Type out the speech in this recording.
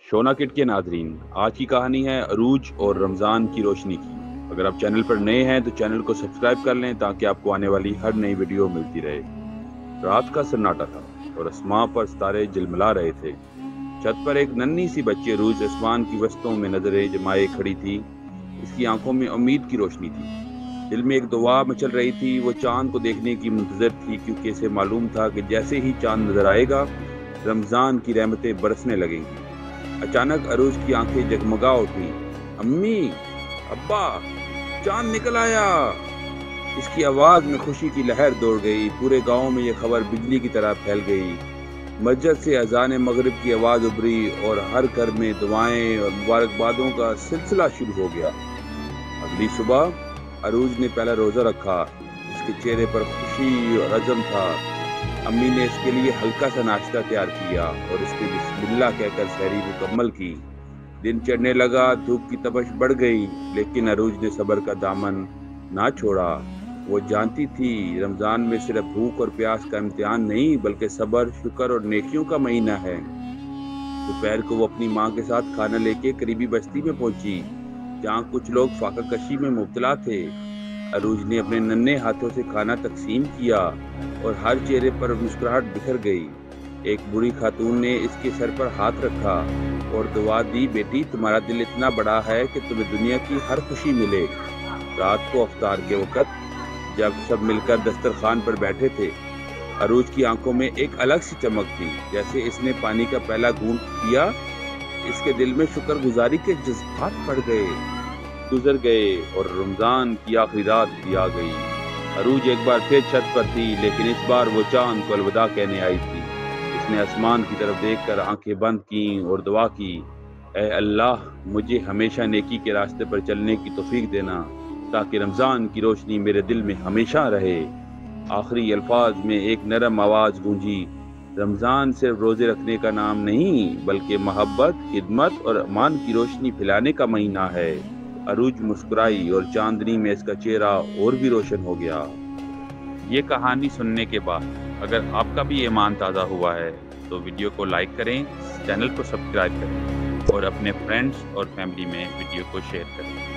Shona kit के Nadreen, आज की कहानी है अरूज और रमज़ान की रोशनी की। अगर आप चैनल पर नए हैं तो चैनल को सब्सक्राइब कर लें ताकि आपको आने वाली हर नई वीडियो मिलती रहे। रात का सन्नाटा था और आसमां पर सितारे झिलमिला रहे थे। छत पर एक नन्ही सी बच्ची अरूज आसमान की वस्तुओं में नजरें जमाए खड़ी थी। इसकी आंखों में उम्मीद की रोशनी थी, दिल में एक दुआ मचल रही थी। वो चांद को देखने की मुंतजर थी, क्योंकि इसे मालूम था कि जैसे ही चांद नजर आएगा रमज़ान की रहमतें बरसने लगेंगी। अचानक अरूज की आंखें जगमगा उठी। अम्मी, अब्बा, चांद निकल आया! इसकी आवाज में खुशी की लहर दौड़ गई। पूरे गांव में ये खबर बिजली की तरह फैल गई। मस्जिद से अजान मगरिब की आवाज उभरी और हर घर में दुआएं और मुबारकबादों का सिलसिला शुरू हो गया। अगली सुबह अरूज ने पहला रोजा रखा। इसके चेहरे पर खुशी और अज़म था। अम्मी ने इसके लिए हल्का सा नाश्ता तैयार किया और इसके बिस्मिल्लाह कहकर सहरी मुकम्मल की। दिन चढ़ने लगा, धूप की तपश बढ़ गई, लेकिन अरूज ने सब्र का दामन ना छोड़ा। वो जानती थी रमज़ान में सिर्फ भूख और प्यास का इम्तिहान नहीं, बल्कि सब्र, शुक्र और नेकियों का महीना है। दोपहर को वो अपनी माँ के साथ खाना लेके करीबी बस्ती में पहुंची, जहाँ कुछ लोग फाका कशी में मुब्तला थे। अरूज ने अपने नन्हे हाथों से खाना तकसीम किया और हर चेहरे पर मुस्कुराहट बिखर गई। एक बूढ़ी खातून ने इसके सर पर हाथ रखा और दुआ दी, बेटी, तुम्हारा दिल इतना बड़ा है कि तुम्हें दुनिया की हर खुशी मिले। रात को अफ्तार के वक़्त जब सब मिलकर दस्तरखान पर बैठे थे, अरूज की आंखों में एक अलग सी चमक थी। जैसे इसने पानी का पहला घूंट पिया, इसके दिल में शुक्रगुजारी के जज्बात गुजर गए और रमज़ान की आखिरी रात भी आ गई। अरूज एक बार फिर छत पर थी, लेकिन इस बार वो चांद को अलविदा कहने आई थी। इसने आसमान की तरफ देखकर आंखें बंद की और दुआ की, ऐ अल्लाह, मुझे हमेशा नेकी के रास्ते पर चलने की तौफीक देना, ताकि रमज़ान की रोशनी मेरे दिल में हमेशा रहे। आखिरी अल्फाज में एक नरम आवाज़ गूंजी, रमज़ान सिर्फ रोज़े रखने का नाम नहीं, बल्कि मोहब्बत, खिदमत और अमान की रोशनी फैलाने का महीना है। अरूज मुस्कुराई और चांदनी में इसका चेहरा और भी रोशन हो गया। ये कहानी सुनने के बाद अगर आपका भी ईमान ताज़ा हुआ है तो वीडियो को लाइक करें, चैनल को सब्सक्राइब करें और अपने फ्रेंड्स और फैमिली में वीडियो को शेयर करें।